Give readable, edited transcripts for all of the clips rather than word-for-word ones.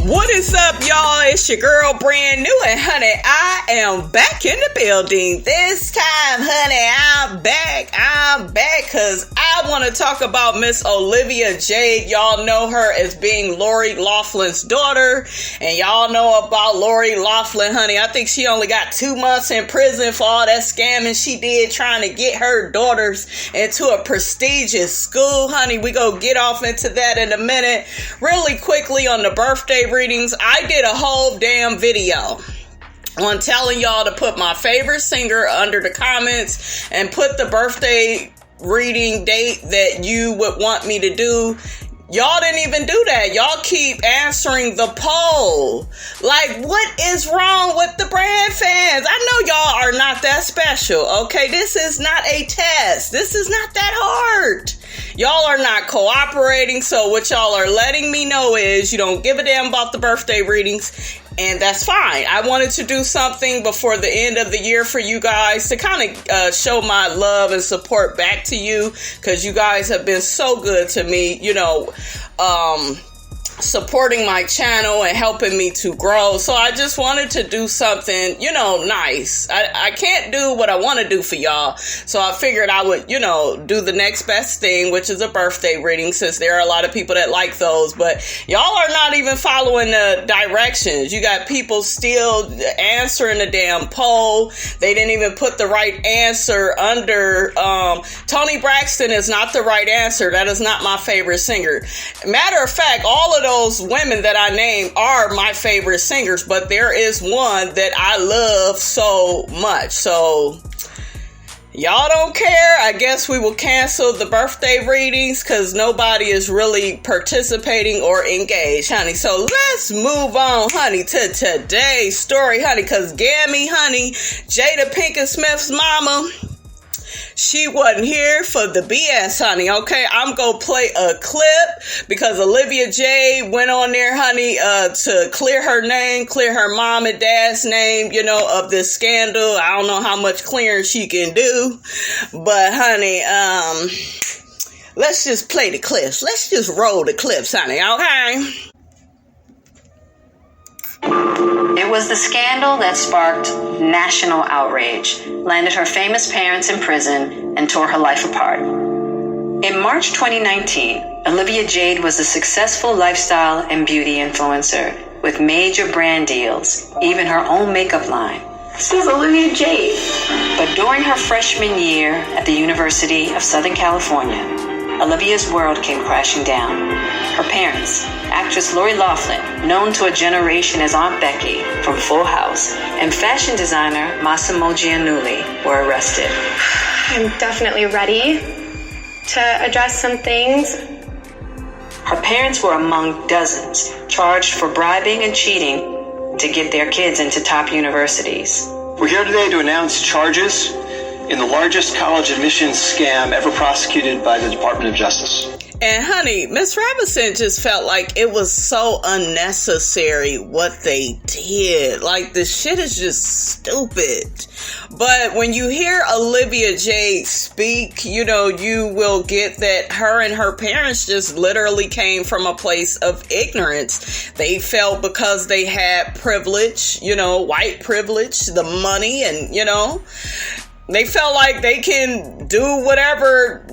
What is up, y'all? It's your girl, brand new, and honey, I am back in the building. This time, honey, I'm back, because I want to talk about Miss Olivia Jade. Y'all know her as being Lori Loughlin's daughter, and y'all know about Lori Loughlin, honey. I think she only got 2 months in prison for all that scamming she did trying to get her daughters into a prestigious school, honey. We go get off into that in a minute. Really quickly on the birthday readings, I did a whole damn video on telling y'all to put my favorite singer under the comments and put the birthday reading date that you would want me to do. Y'all didn't even do that. Y'all keep answering the poll. Like, what is wrong with the brand fans? I know y'all are not that special, okay? This is not a test. This is not that hard. Y'all are not cooperating, so what y'all are letting me know is you don't give a damn about the birthday readings, and that's fine. I wanted to do something before the end of the year for you guys to kind of show my love and support back to you, because you guys have been so good to me, supporting my channel and helping me to grow. So I just wanted to do something, nice. I can't do what I want to do for y'all. So I figured I would, do the next best thing, which is a birthday reading, since there are a lot of people that like those. But y'all are not even following the directions. You got people still answering the damn poll. They didn't even put the right answer under. Toni Braxton is not the right answer. That is not my favorite singer. Matter of fact, all of those women that I named are my favorite singers, but there is one that I love so much. So y'all don't care. I guess we will cancel the birthday readings because nobody is really participating or engaged, honey. So let's move on, honey, to today's story, honey, because Gammy, honey, Jada Pinkett Smith's mama, she wasn't here for the BS, honey, okay? I'm going to play a clip because Olivia Jade went on there, honey, to clear her name, clear her mom and dad's name, of this scandal. I don't know how much clearing she can do, but, honey, let's just play the clips. Let's just roll the clips, honey, okay? It was the scandal that sparked national outrage, landed her famous parents in prison, and tore her life apart. In March 2019, Olivia Jade was a successful lifestyle and beauty influencer with major brand deals, even her own makeup line. This is Olivia Jade. But during her freshman year at the University of Southern California, Olivia's world came crashing down. Her parents, actress Lori Loughlin, known to a generation as Aunt Becky from Full House, and fashion designer Massimo Giannulli were arrested. I'm definitely ready to address some things. Her parents were among dozens charged for bribing and cheating to get their kids into top universities. We're here today to announce charges in the largest college admissions scam ever prosecuted by the Department of Justice. And honey, Miss Robinson just felt like it was so unnecessary what they did. Like, the shit is just stupid. But when you hear Olivia Jade speak, you will get that her and her parents just literally came from a place of ignorance. They felt because they had privilege, white privilege, the money, and, they felt like they can do whatever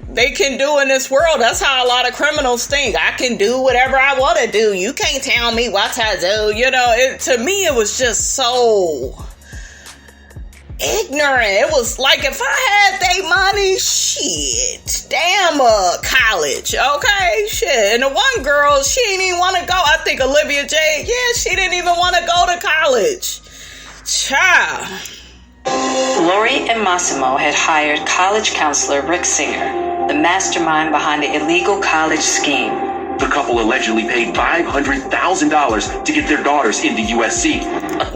they can do in this world. That's how a lot of criminals think. I can do whatever I want to do. You can't tell me what to do. To me, it was just so ignorant. It was like, if I had they money, shit, damn, college, okay, shit. And the one girl, she didn't even want to go. I think Olivia Jade, she didn't even want to go to college. Child. Lori and Massimo had hired college counselor Rick Singer, the mastermind behind the illegal college scheme. The couple allegedly paid $500,000 to get their daughters into USC.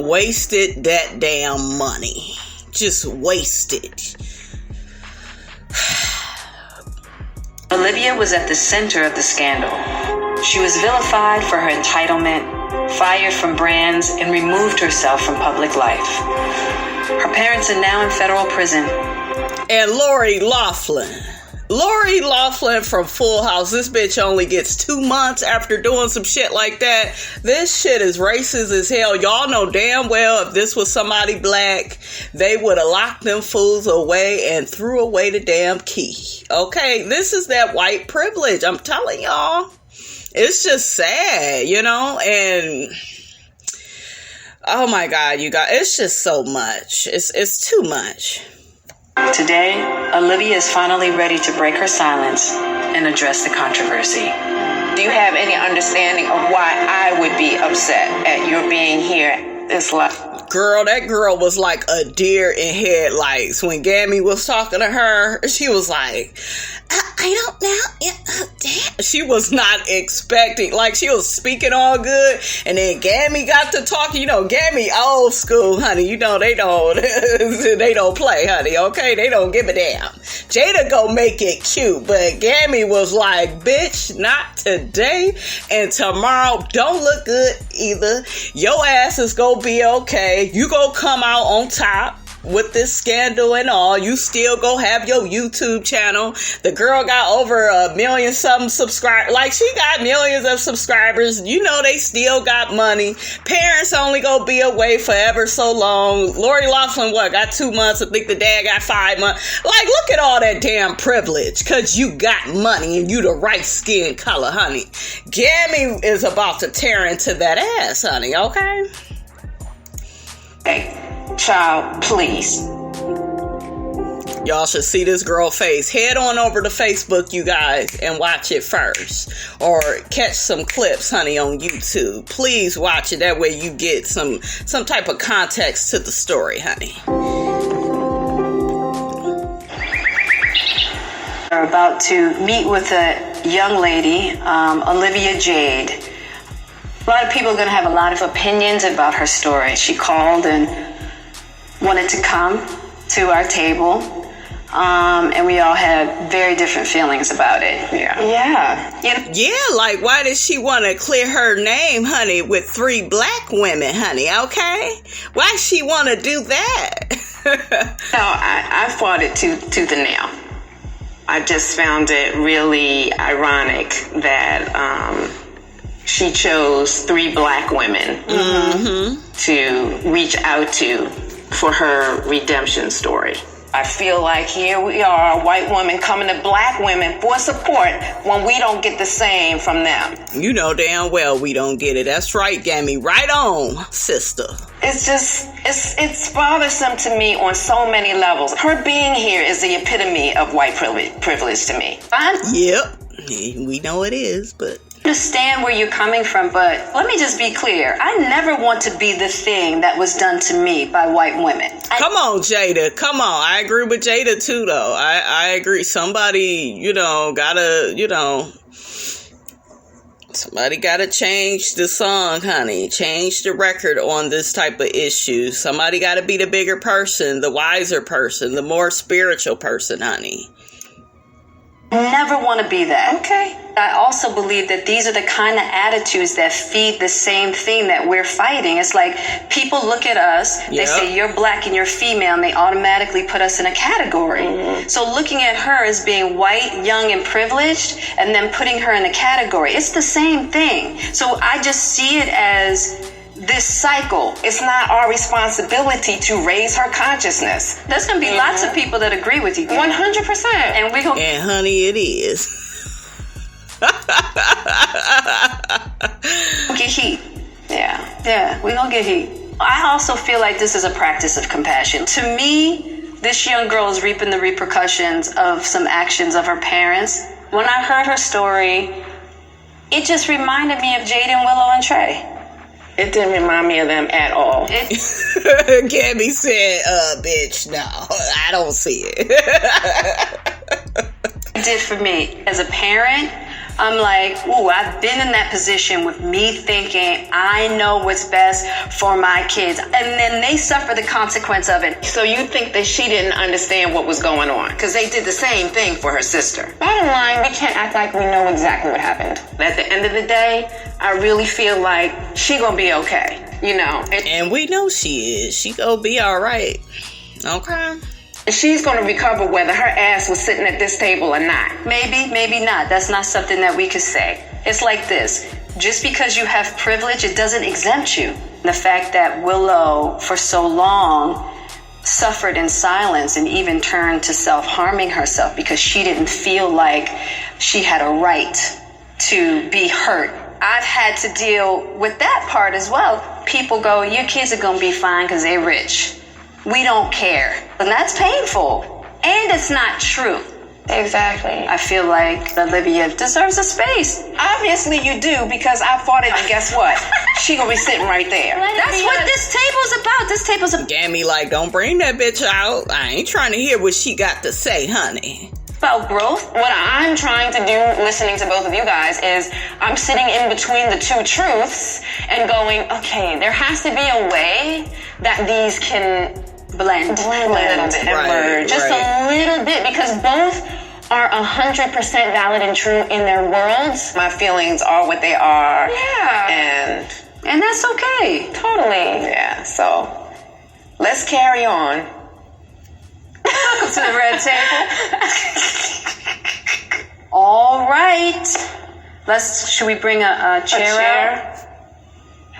Wasted that damn money. Just wasted. Olivia was at the center of the scandal. She was vilified for her entitlement, fired from brands, and removed herself from public life. Her parents are now in federal prison. And Lori Loughlin. Lori Loughlin from Full House, this bitch only gets 2 months after doing some shit like that. This shit is racist as hell. Y'all know damn well if this was somebody black, they would have locked them fools away and threw away the damn key. Okay, this is that white privilege. I'm telling y'all. It's just sad, you know, and oh my God, you guys, it's just so much. It's too much. Today, Olivia is finally ready to break her silence and address the controversy. Do you have any understanding of why I would be upset at your being here? It's like, girl, that girl was like a deer in headlights. When Gammy was talking to her, she was like, I don't know. Damn. She was not expecting, like she was speaking all good. And then Gammy got to talking. You know, Gammy old school, honey. You know, they don't play, honey. Okay, they don't give a damn. Jada go make it cute, but Gammy was like, bitch, not today. And tomorrow don't look good either. Your ass is gonna be okay. You gonna come out on top with this scandal and all. You still go have your YouTube channel. The girl got over 1 million something subscribers. Like, she got millions of subscribers. You know, they still got money. Parents only gonna be away forever so long. Lori Loughlin, got 2 months? I think the dad got 5 months. Like, look at all that damn privilege. Cause you got money and you the right skin color, honey. Gammy is about to tear into that ass, honey, okay? hey, child, please. Y'all should see this girl face. Head on over to Facebook, you guys, and watch it first. Or catch some clips, honey, on YouTube. Please watch it. That way you get some type of context to the story, honey. We're about to meet with a young lady, Olivia Jade. A lot of people are going to have a lot of opinions about her story. She called and wanted to come to our table. And we all had very different feelings about it. Yeah, like, why did she want to clear her name, honey, with 3 black women, honey, okay? Why she want to do that? No, I fought it tooth and nail. I just found it really ironic that she chose 3 black women to reach out to for her redemption story. I feel like here we are, a white woman coming to black women for support when we don't get the same from them. You know damn well we don't get it. That's right, Gammy. Right on, sister. It's just, it's bothersome to me on so many levels. Her being here is the epitome of white privilege to me. Yep, we know it is, but... I understand where you're coming from, but let me just be clear. I never want to be the thing that was done to me by white women. Come on, Jada. Come on. I agree with Jada, too, though. I agree. Somebody, somebody gotta change the song, honey. Change the record on this type of issue. Somebody gotta be the bigger person, the wiser person, the more spiritual person, honey. Never want to be that. Okay. I also believe that these are the kind of attitudes that feed the same thing that we're fighting. It's like people look at us, they say you're black and you're female, and they automatically put us in a category. So looking at her as being white, young, and privileged, and then putting her in a category, it's the same thing. So I just see it as this cycle. It's not our responsibility to raise her consciousness. There's going to be lots of people that agree with you. 100%. And we gonna... And honey, it is. Get heat. Yeah, we're going to get heat. I also feel like this is a practice of compassion. To me, this young girl is reaping the repercussions of some actions of her parents. When I heard her story, it just reminded me of Jade and Willow and Trey. It didn't remind me of them at all. Gabby said, bitch, no, I don't see it. It did for me. As a parent, I'm like, ooh, I've been in that position with me thinking I know what's best for my kids. And then they suffer the consequence of it. So you think that she didn't understand what was going on? Because they did the same thing for her sister. Bottom line, we can't act like we know exactly what happened. At the end of the day, I really feel like she gonna be okay, you know. And we know she is. She gonna be all right. Okay. She's going to recover whether her ass was sitting at this table or not. Maybe not. That's not something that we could say. It's like this. Just because you have privilege, it doesn't exempt you. The fact that Willow, for so long, suffered in silence and even turned to self-harming herself because she didn't feel like she had a right to be hurt. I've had to deal with that part as well. People go, your kids are going to be fine because they're rich. We don't care. And that's painful. And it's not true. Exactly. I feel like Olivia deserves a space. Obviously you do, because I fought it, and guess what? She gonna be sitting right there. That's what this table's about. This table's about. Gammy, like, don't bring that bitch out. I ain't trying to hear what she got to say, honey. About growth. What I'm trying to do, listening to both of you guys, is I'm sitting in between the two truths and going, okay, there has to be a way that these can blend a little bit and merge. Just a little bit, because both are 100% valid and true in their worlds. My feelings are what they are. Yeah. And that's okay. Totally. Yeah. So let's carry on. To the red table. All right. Should we bring a chair out?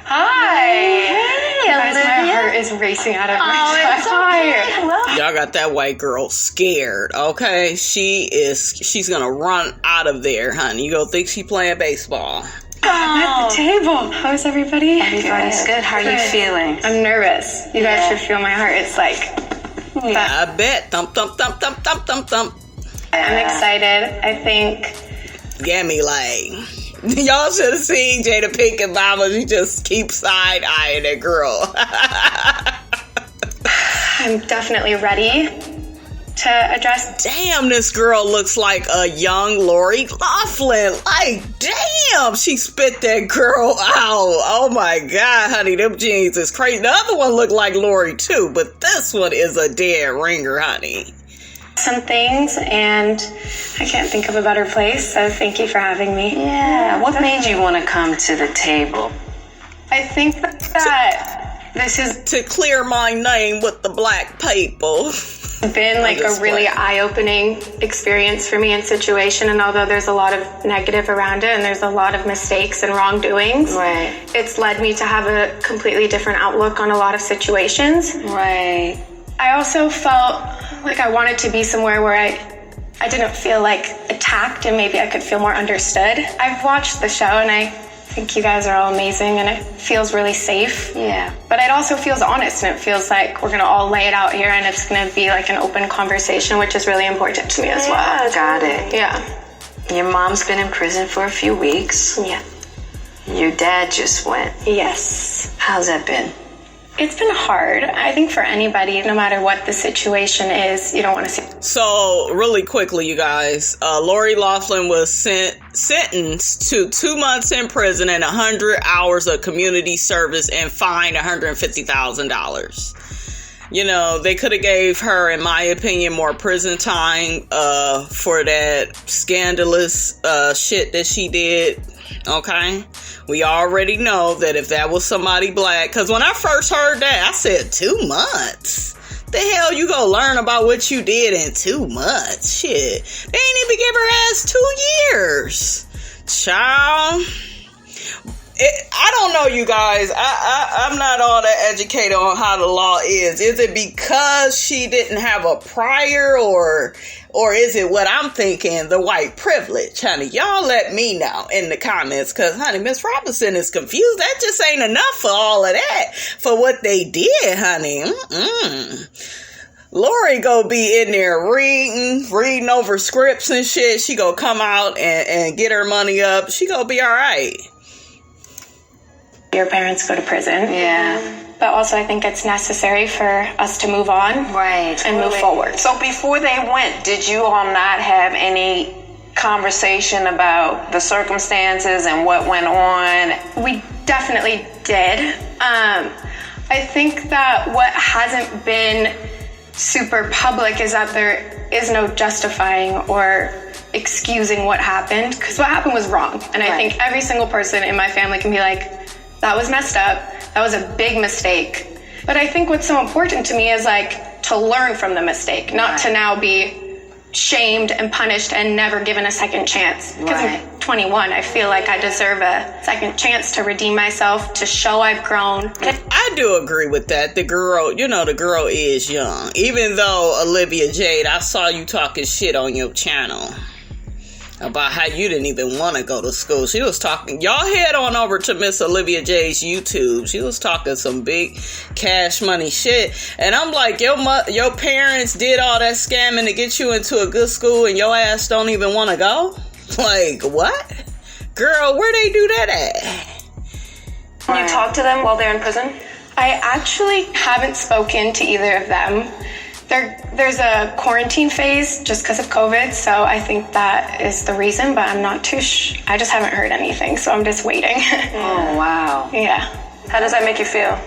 Hi. Hey, Guys, Olivia. my heart is racing out of my chest. Y'all got that white girl scared, okay? She's gonna run out of there, honey. You gonna think she playing baseball. I'm at the table. How's everybody? Everybody's good. How are you feeling? I'm nervous. You guys should feel my heart. It's like... I bet. Thump, thump, thump, thump, thump, thump, thump. I'm excited. I think... Gammy, like... Y'all should have seen Jada Pinkett Mama. She just keeps side-eyeing that girl. I'm definitely ready to address... Damn, this girl looks like a young Lori Loughlin. Like, damn, she spit that girl out. Oh my God, honey, them jeans is crazy. The other one looked like Lori too, but this one is a dead ringer, honey. some things, and I can't think of a better place, so thank you for having me. Yeah, what made you want to come to the table? I think that this has To clear my name with the black people. been like a really eye-opening experience for me and situation, and although there's a lot of negative around it and there's a lot of mistakes and wrongdoings, Right. it's led me to have a completely different outlook on a lot of situations. Right. I also felt like I wanted to be somewhere where I didn't feel like attacked, and maybe I could feel more understood. I've watched the show and I think you guys are all amazing and it feels really safe. Yeah. But it also feels honest, and it feels like we're gonna all lay it out here and it's gonna be like an open conversation, which is really important to me as well. Got it. Yeah. Your mom's been in prison for a few weeks. Yeah. Your dad just went. Yes. How's that been? It's been hard. I think for anybody, no matter what the situation is, you don't want to see. So, really quickly, you guys, Lori Loughlin was sentenced to 2 months in prison and 100 hours of community service and fined $150,000. You know, they could have gave her, in my opinion, more prison time for that scandalous shit that she did. Okay? We already know that if that was somebody black, because when I first heard that, I said 2 months. The hell you gonna learn about what you did in 2 months? Shit. They ain't even give her ass 2 years. Child. I don't know, you guys. I'm not all that educated on how the law is. Is it because she didn't have a prior, or is it what I'm thinking, the white privilege? Honey, y'all let me know in the comments, because, honey, Miss Robinson is confused. That just ain't enough for all of that, for what they did, honey. Lori go be in there reading over scripts and shit. She go come out and get her money up. She go be all right. Your parents go to prison. Yeah. But also I think it's necessary for us to move on. Right. And move forward. So before they went, did you all not have any conversation about the circumstances and what went on? We definitely did. I think that what hasn't been super public is that there is no justifying or excusing what happened, because what happened was wrong. And I think every single person in my family can be like, that was messed up. That was a big mistake. But I think what's so important to me is like to learn from the mistake, not to now be shamed and punished and never given a second chance. Because I'm 21, I feel like I deserve a second chance to redeem myself, to show I've grown. I do agree with that. The girl is young. Even though, Olivia Jade, I saw you talking shit on your channel about how you didn't even want to go to school. She was talking, y'all head on over to Miss Olivia Jade's YouTube. She was talking some big cash money shit. And I'm like, your parents did all that scamming to get you into a good school and your ass don't even want to go? Like, what? Girl, where they do that at? You talk to them while they're in prison? I actually haven't spoken to either of them. There's a quarantine phase just because of COVID, so I think that is the reason, but I'm not too I just haven't heard anything, so I'm just waiting. Oh, wow. Yeah. How does that make you feel?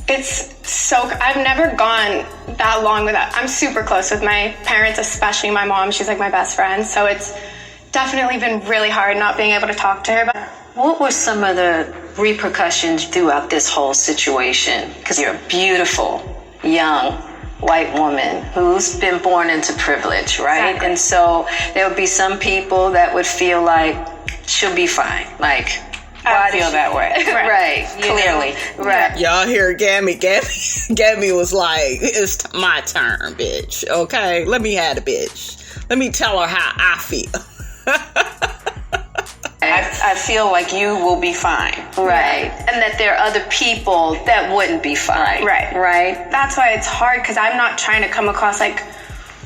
It's I've never gone that long without, I'm super close with my parents, especially my mom. She's like my best friend, so it's definitely been really hard not being able to talk to her. But what were some of the repercussions throughout this whole situation? Because you're a beautiful, young, white woman who's been born into privilege, right? Exactly. And so there would be some people that would feel like she'll be fine. Like, I feel that way. Right. Clearly. Right. Y'all hear Gammy was like, it's my turn, bitch. Okay? Let me have the bitch. Let me tell her how I feel. I feel like you will be fine. Right. And that there are other people that wouldn't be fine. Right. That's why it's hard, because I'm not trying to come across like,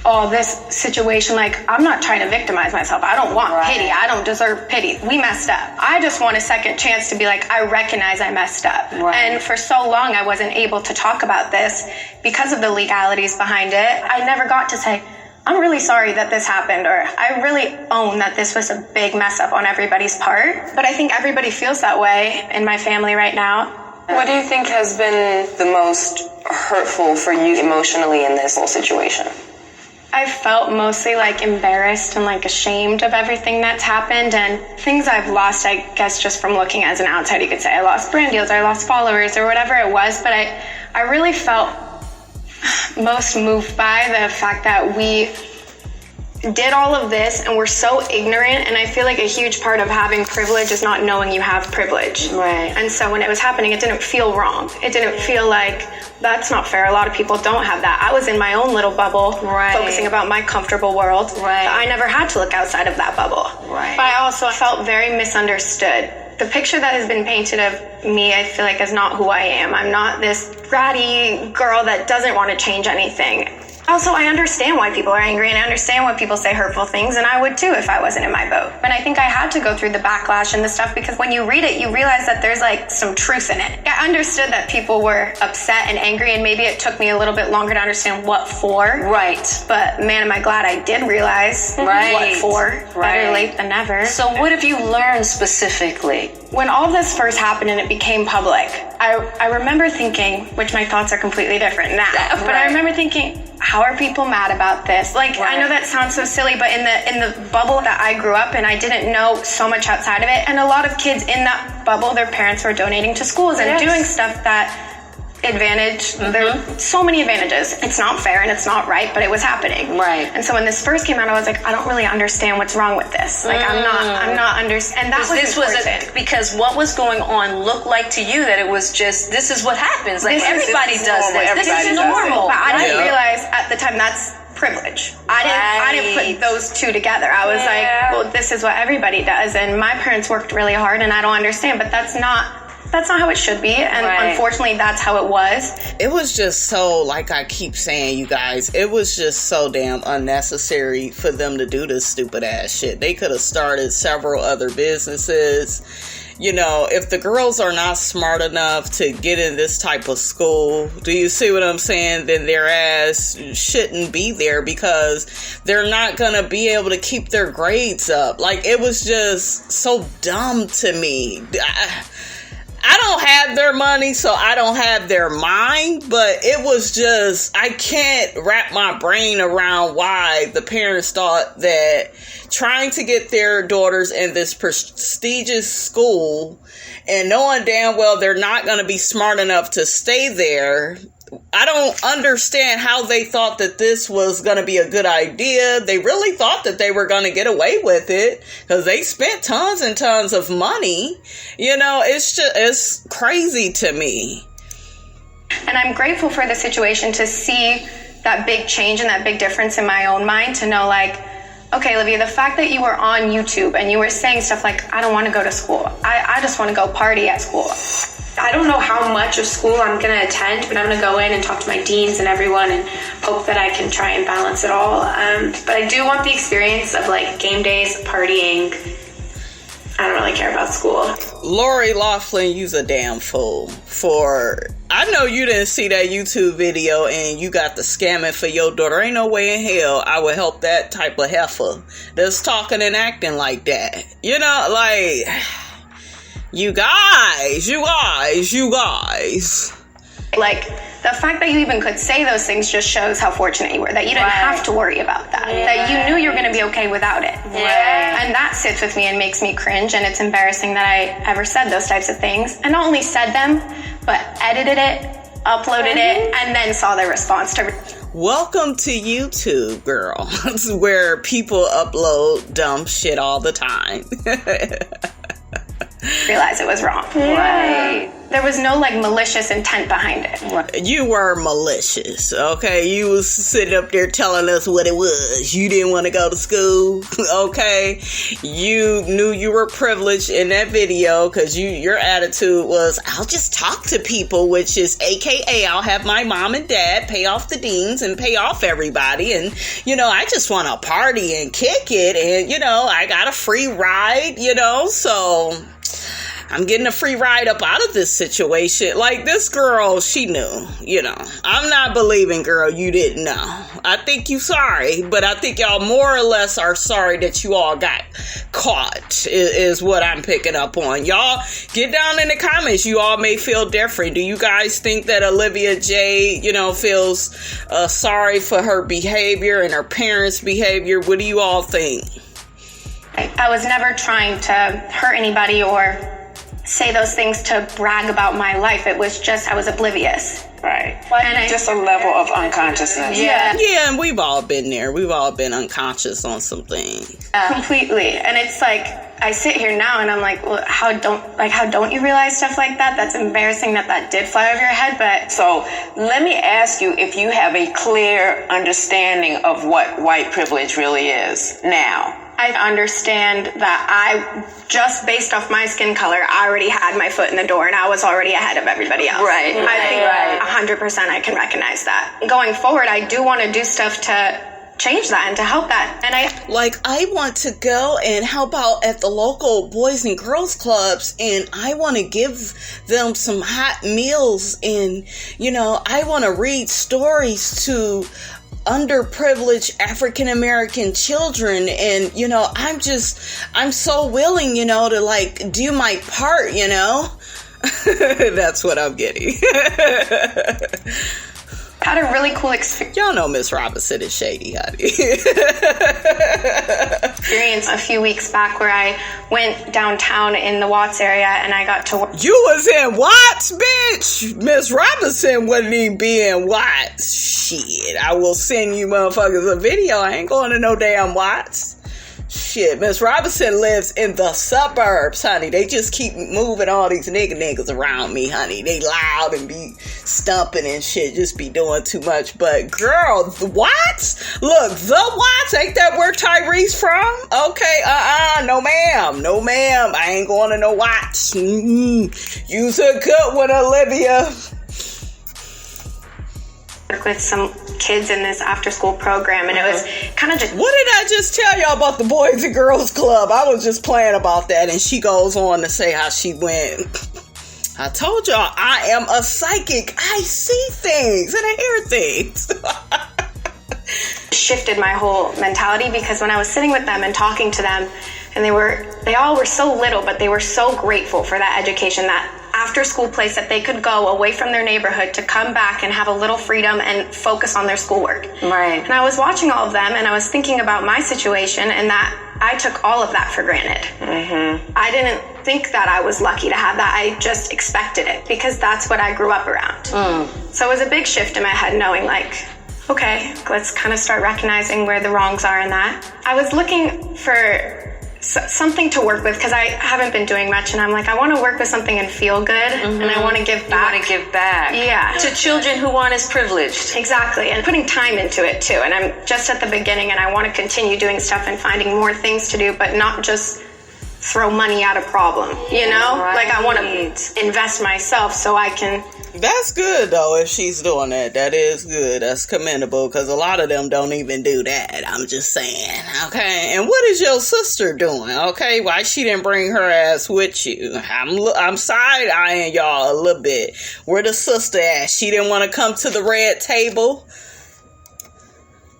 oh, this situation, like, I'm not trying to victimize myself. I don't want pity. I don't deserve pity. We messed up. I just want a second chance to be like, I recognize I messed up. Right. And for so long, I wasn't able to talk about this because of the legalities behind it. I never got to say, I'm really sorry that this happened, or I really own that this was a big mess up on everybody's part. But I think everybody feels that way in my family right now. What do you think has been the most hurtful for you emotionally in this whole situation? I felt mostly like embarrassed and like ashamed of everything that's happened, and things I've lost, I guess, just from looking as an outsider. You could say I lost brand deals, I lost followers, or whatever it was, but I really felt most moved by the fact that we did all of this and we're so ignorant, and I feel like a huge part of having privilege is not knowing you have privilege. Right. And so when it was happening, it didn't feel wrong. It didn't feel like, that's not fair. A lot of people don't have that. I was in my own little bubble, focusing about my comfortable world. Right. I never had to look outside of that bubble. Right. But I also felt very misunderstood. The picture that has been painted of me, I feel like, is not who I am. I'm not this bratty girl that doesn't want to change anything. Also, I understand why people are angry, and I understand why people say hurtful things, and I would too if I wasn't in my boat. But I think I had to go through the backlash and the stuff, because when you read it, you realize that there's like some truth in it. I understood that people were upset and angry, and maybe it took me a little bit longer to understand what for. Right. But man, am I glad I did realize what for. Better late than never. So what have you learned specifically? When all this first happened and it became public, I remember thinking, which my thoughts are completely different now, but I remember thinking, how are people mad about this? Like, I know that sounds so silly, but in the bubble that I grew up in, I didn't know so much outside of it. And a lot of kids in that bubble, their parents were donating to schools and doing stuff that advantage. There were so many advantages. It's not fair and it's not right, but it was happening. Right. And so when this first came out, I was like, I don't really understand what's wrong with this. Like, I'm not understand. And that was important. Because what was going on looked like to you that it was just, this is what happens. Like, everybody does this. This is normal. But I didn't realize at the time that's privilege. I didn't put those two together. I was like, well, this is what everybody does, and my parents worked really hard, and I don't understand. But that's not how it should be, and unfortunately that's how it was. It was just so, like I keep saying, you guys, it was just so damn unnecessary for them to do this stupid ass shit. They could have started several other businesses. You know, if the girls are not smart enough to get in this type of school, do you see what I'm saying? Then their ass shouldn't be there, because they're not going to be able to keep their grades up. Like, it was just so dumb to me. I don't have their money, so I don't have their mind, but it was just, I can't wrap my brain around why the parents thought that trying to get their daughters in this prestigious school and knowing damn well they're not going to be smart enough to stay there, I don't understand how they thought that this was going to be a good idea. They really thought that they were going to get away with it because they spent tons and tons of money. You know, it's crazy to me. And I'm grateful for the situation to see that big change and that big difference in my own mind, to know, like, okay, Olivia, the fact that you were on YouTube and you were saying stuff like, I don't want to go to school. I just want to go party at school. I don't know how much of school I'm going to attend, but I'm going to go in and talk to my deans and everyone and hope that I can try and balance it all. But I do want the experience of, like, game days, partying. I don't really care about school. Lori Loughlin, you's a damn fool. I know you didn't see that YouTube video and you got the scamming for your daughter. Ain't no way in hell I would help that type of heifer that's talking and acting like that. You know, like... You guys. Like, the fact that you even could say those things just shows how fortunate you were, that you didn't have to worry about that, that you knew you were going to be okay without it. And that sits with me and makes me cringe, and it's embarrassing that I ever said those types of things. And not only said them, but edited it, uploaded it, and then saw their response to Welcome to YouTube, girl, where people upload dumb shit all the time. realize it was wrong. Right. There was no, like, malicious intent behind it. You were malicious, okay? You was sitting up there telling us what it was. You didn't want to go to school, okay? You knew you were privileged in that video because your attitude was, I'll just talk to people, which is AKA I'll have my mom and dad pay off the deans and pay off everybody. And, you know, I just want to party and kick it. And, you know, I got a free ride, you know, so... I'm getting a free ride up out of this situation. Like, this girl, she knew, you know. I'm not believing, girl, you didn't know. I think you sorry, but I think y'all more or less are sorry that you all got caught, is what I'm picking up on. Y'all, get down in the comments. You all may feel different. Do you guys think that Olivia Jade, you know, feels sorry for her behavior and her parents' behavior? What do you all think? I was never trying to hurt anybody or say those things to brag about my life. It was just, I was oblivious. Right. And just a level of unconsciousness. Yeah. Yeah, and we've all been there. We've all been unconscious on some things. Completely. And it's like, I sit here now and I'm like, well, how don't you realize stuff like that? That's embarrassing that did fly over your head. But so let me ask you if you have a clear understanding of what white privilege really is now. I understand that just based off my skin color, I already had my foot in the door and I was already ahead of everybody else. Right. I think 100% I can recognize that. Going forward, I do want to do stuff to change that and to help that. And I want to go and help out at the local boys and girls clubs, and I want to give them some hot meals, and, you know, I want to read stories to underprivileged African American children, and, you know, I'm so willing, you know, to, like, do my part, you know. That's what I'm getting. Had a really cool experience. Y'all know Miss Robinson is shady, honey. Experience a few weeks back where I went downtown in the Watts area and I got to work. You was in Watts, bitch. Miss Robinson wouldn't even be in Watts. Shit, I will send you motherfuckers a video. I ain't going to no damn Watts. Shit, Miss Robinson lives in the suburbs, honey. They just keep moving all these niggas around me, honey. They loud and be stumping and shit, just be doing too much. But girl, the Watts? Look, the Watts, ain't that where Tyrese from? Okay, no ma'am. I ain't going to no Watts. You's a good one, Olivia. With some kids in this after school program, and it was kind of just... What did I just tell y'all about the Boys and Girls Club? I was just playing about that, and she goes on to say how she went. I told y'all I am a psychic. I see things and I hear things. Shifted my whole mentality, because when I was sitting with them and talking to them, and they all were so little, but they were so grateful for that education, that after school place that they could go away from their neighborhood to come back and have a little freedom and focus on their schoolwork. Right. And I was watching all of them and I was thinking about my situation, and that I took all of that for granted. I didn't think that I was lucky to have that. I just expected it because that's what I grew up around. So it was a big shift in my head knowing like, okay, let's kind of start recognizing where the wrongs are in that. I was looking for something to work with because I haven't been doing much, and I'm like, I want to work with something and feel good, and I want to give back. You want to give back. Yeah. To children who aren't as privileged. Exactly, and putting time into it too. And I'm just at the beginning, and I want to continue doing stuff and finding more things to do, but not just throw money at a problem, you know? Right. Like I want to invest myself so I can... That's good, though, if she's doing that. That is good. That's commendable, because a lot of them don't even do that. I'm just saying, okay? And what is your sister doing, okay? Why she didn't bring her ass with you? I'm side-eyeing y'all a little bit. Where the sister at? She didn't want to come to the red table?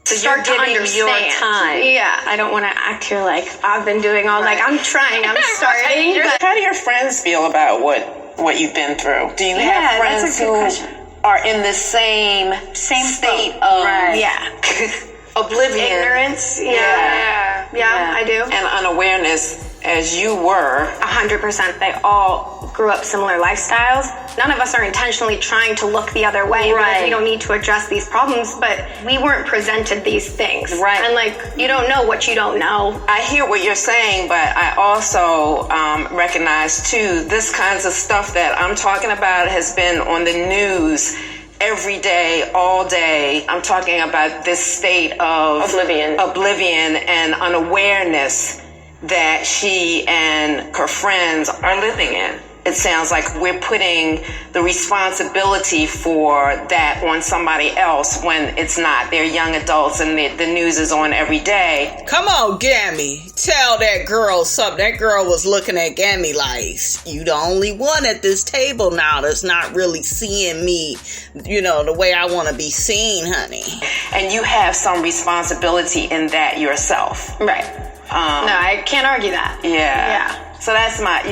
So you're giving your time. Yeah, I don't want to act here like I've been doing all, like, I'm trying, I'm starting. But How do your friends feel about what you've been through? Do you have friends who are in the same state of oblivion, ignorance? Yeah, I do. And unawareness as you were. 100%. They all grew up similar lifestyles. None of us are intentionally trying to look the other way. Right. We don't need to address these problems, but we weren't presented these things. Right. And like, you don't know what you don't know. I hear what you're saying, but I also recognize too, this kinds of stuff that I'm talking about has been on the news every day, all day. I'm talking about this state of oblivion and unawareness that she and her friends are living in. It sounds like we're putting the responsibility for that on somebody else when it's not. They're young adults and the news is on every day. Come on, Gammy. Tell that girl something. That girl was looking at Gammy like, you the only one at this table now that's not really seeing me, the way I want to be seen, honey. And you have some responsibility in that yourself. Right. No, I can't argue that. Yeah. So that's my,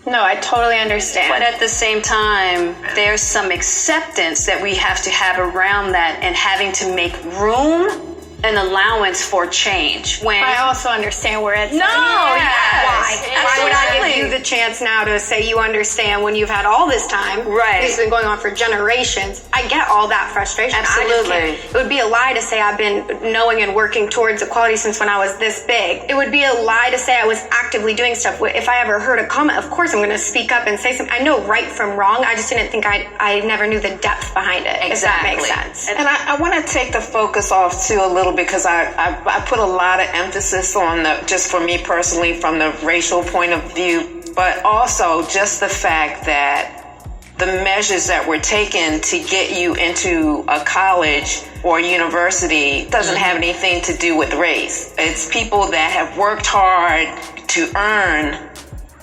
No, I totally understand. But at the same time, there's some acceptance that we have to have around that and having to make room and allowance for change. When I also understand where it's... No, yes. Why would I give you the chance now to say you understand when you've had all this time? Right. It's been going on for generations. I get all that frustration. Absolutely. It would be a lie to say I've been knowing and working towards equality since when I was this big. It would be a lie to say I was actively doing stuff. If I ever heard a comment, of course I'm going to speak up and say something. I know right from wrong. I just didn't think I never knew the depth behind it. Exactly. If that makes sense. And I want to take the focus off too a little because I put a lot of emphasis on just for me personally from the racial point of view, but also just the fact that the measures that were taken to get you into a college or university doesn't have anything to do with race. It's people that have worked hard to earn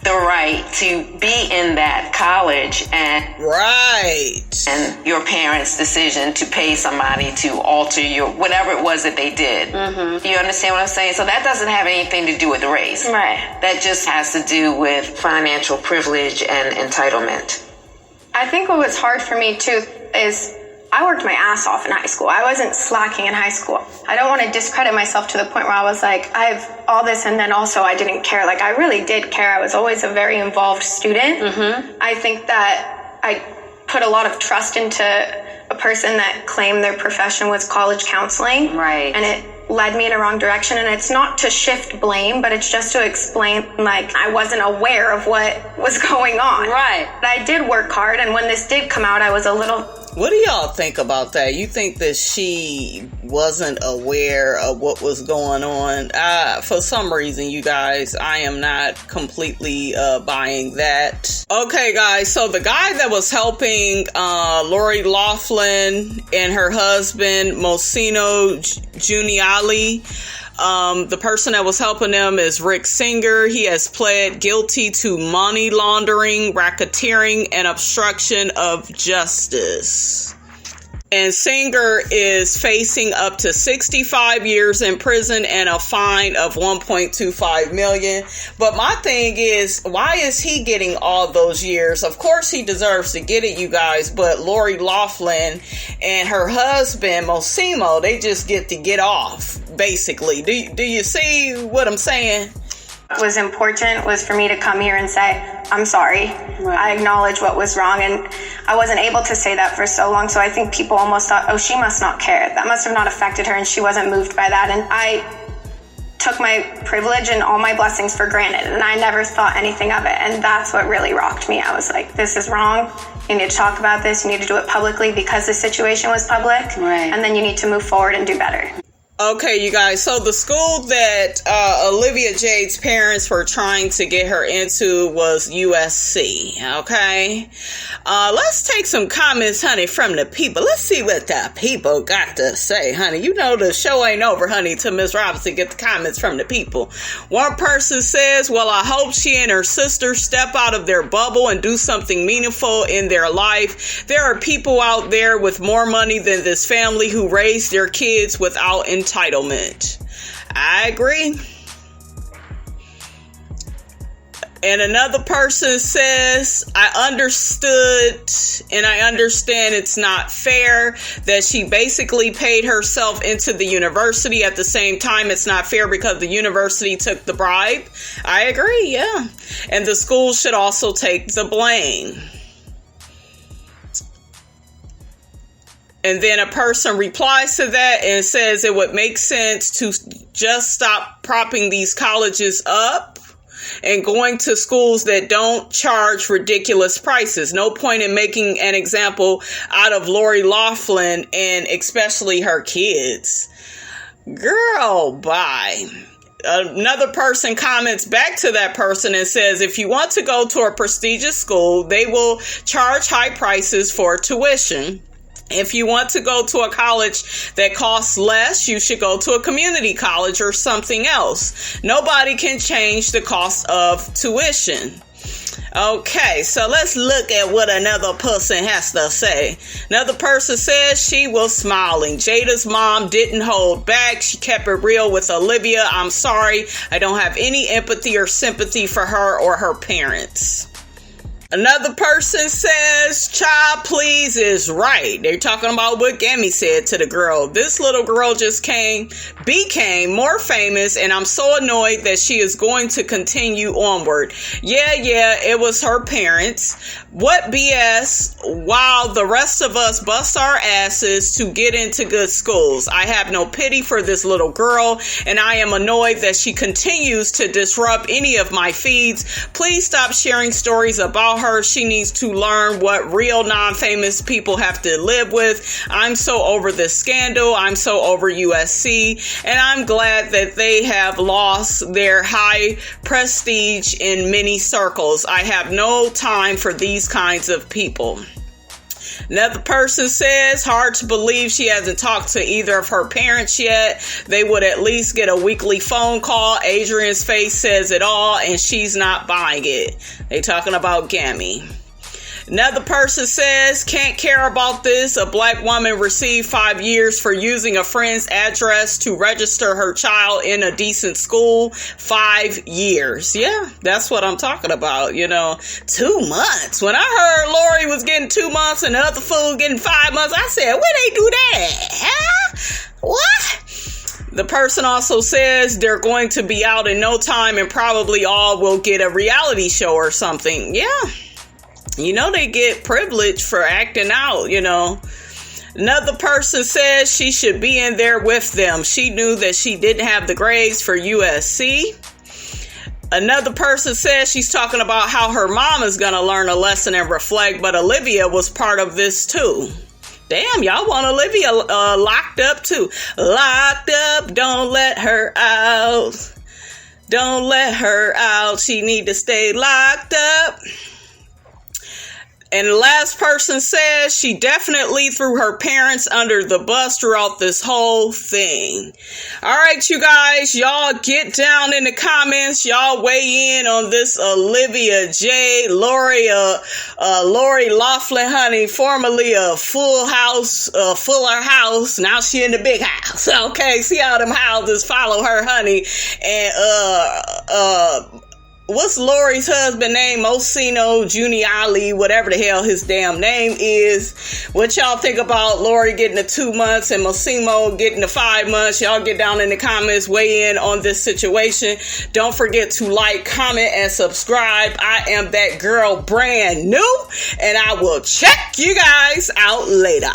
the right to be in that college and your parents' decision to pay somebody to alter your whatever it was that they did. Mm-hmm. You understand what I'm saying? So that doesn't have anything to do with race. Right. That just has to do with financial privilege and entitlement. I think what was hard for me too is I worked my ass off in high school. I wasn't slacking in high school. I don't want to discredit myself to the point where I was like, I have all this and then also I didn't care. Like I really did care. I was always a very involved student. Mm-hmm. I think that I put a lot of trust into a person that claimed their profession was college counseling. Right. And it led me in a wrong direction. And it's not to shift blame, but it's just to explain, like, I wasn't aware of what was going on. Right. But I did work hard. And when this did come out, I was a little... What do y'all think about that? You think that she wasn't aware of what was going on? For some reason, you guys, I am not completely buying that. Okay, guys, so the guy that was helping Lori Loughlin and her husband, Mosino Juniali, the person that was helping them is Rick Singer. He has pled guilty to money laundering, racketeering, and obstruction of justice. And Singer is facing up to 65 years in prison and a fine of $1.25 million. But my thing is, why is he getting all those years? Of course he deserves to get it, you guys, but Lori Loughlin and her husband, Mosimo, they just get to get off, basically. Do you see what I'm saying? was important was for me to come here and say, I'm sorry. Right. I acknowledge what was wrong, and I wasn't able to say that for so long, so I think people almost thought, oh, she must not care. That must have not affected her, and she wasn't moved by that. And I took my privilege and all my blessings for granted, and I never thought anything of it, and that's what really rocked me. I was like, this is wrong. You need to talk about this. You need to do it publicly because the situation was public, right. And then you need to move forward and do better. Okay, you guys, so the school that Olivia Jade's parents were trying to get her into was USC, okay? Let's take some comments, honey, from the people. Let's see what the people got to say, honey. You know the show ain't over, honey, till Miss Robinson get the comments from the people. One person says, well, I hope she and her sister step out of their bubble and do something meaningful in their life. There are people out there with more money than this family who raised their kids without entitlement. I agree. And another person says, I understood and I understand it's not fair that she basically paid herself into the university. At the same time, it's not fair because the university took the bribe. I agree, yeah. And the school should also take the blame. And then a person replies to that and says it would make sense to just stop propping these colleges up and going to schools that don't charge ridiculous prices. No point in making an example out of Lori Loughlin and especially her kids. Girl, bye. Another person comments back to that person and says, if you want to go to a prestigious school, they will charge high prices for tuition. If you want to go to a college that costs less, you should go to a community college or something else. Nobody can change the cost of tuition. Okay, so let's look at what another person has to say. Another person says she was smiling. Jada's mom didn't hold back. She kept it real with Olivia. I'm sorry. I don't have any empathy or sympathy for her or her parents. Another person says, child please is right. They're talking about what Gammy said to the girl. This little girl just became more famous, and I'm so annoyed that she is going to continue onward. Yeah, it was her parents. What BS, while the rest of us bust our asses to get into good schools. I have no pity for this little girl, and I am annoyed that she continues to disrupt any of my feeds. Please stop sharing stories about her. She needs to learn what real non-famous people have to live with. I'm so over this scandal. I'm so over USC, and I'm glad that they have lost their high prestige in many circles. I have no time for these kinds of people. Another person says, hard to believe she hasn't talked to either of her parents yet. They would at least get a weekly phone call. Adrian's face says it all, and she's not buying it. They talking about Gammy. Another person says, can't care about this. A black woman received 5 years for using a friend's address to register her child in a decent school. 5 years. Yeah, that's what I'm talking about. 2 months. When I heard Lori was getting 2 months and the other fool getting 5 months, I said, where they do that? Huh? What? The person also says they're going to be out in no time and probably all will get a reality show or something. Yeah. They get privilege for acting out, Another person says she should be in there with them. She knew that she didn't have the grades for USC. Another person says she's talking about how her mom is going to learn a lesson and reflect, but Olivia was part of this too. Damn, y'all want Olivia locked up too. Locked up, don't let her out. Don't let her out. She need to stay locked up. And the last person says she definitely threw her parents under the bus throughout this whole thing. All right, you guys, y'all get down in the comments. Y'all weigh in on this Olivia Jade, Lori Loughlin, honey, formerly a Fuller House. Now she in the big house. Okay, see how them houses follow her, honey. And what's Lori's husband name? Mosino Juniali, whatever the hell his damn name is. What y'all think about Lori getting the 2 months and Mosimo getting the 5 months? Y'all get down in the comments, weigh in on this situation. Don't forget to like, comment, and subscribe. I am that girl brand new, and I will check you guys out later.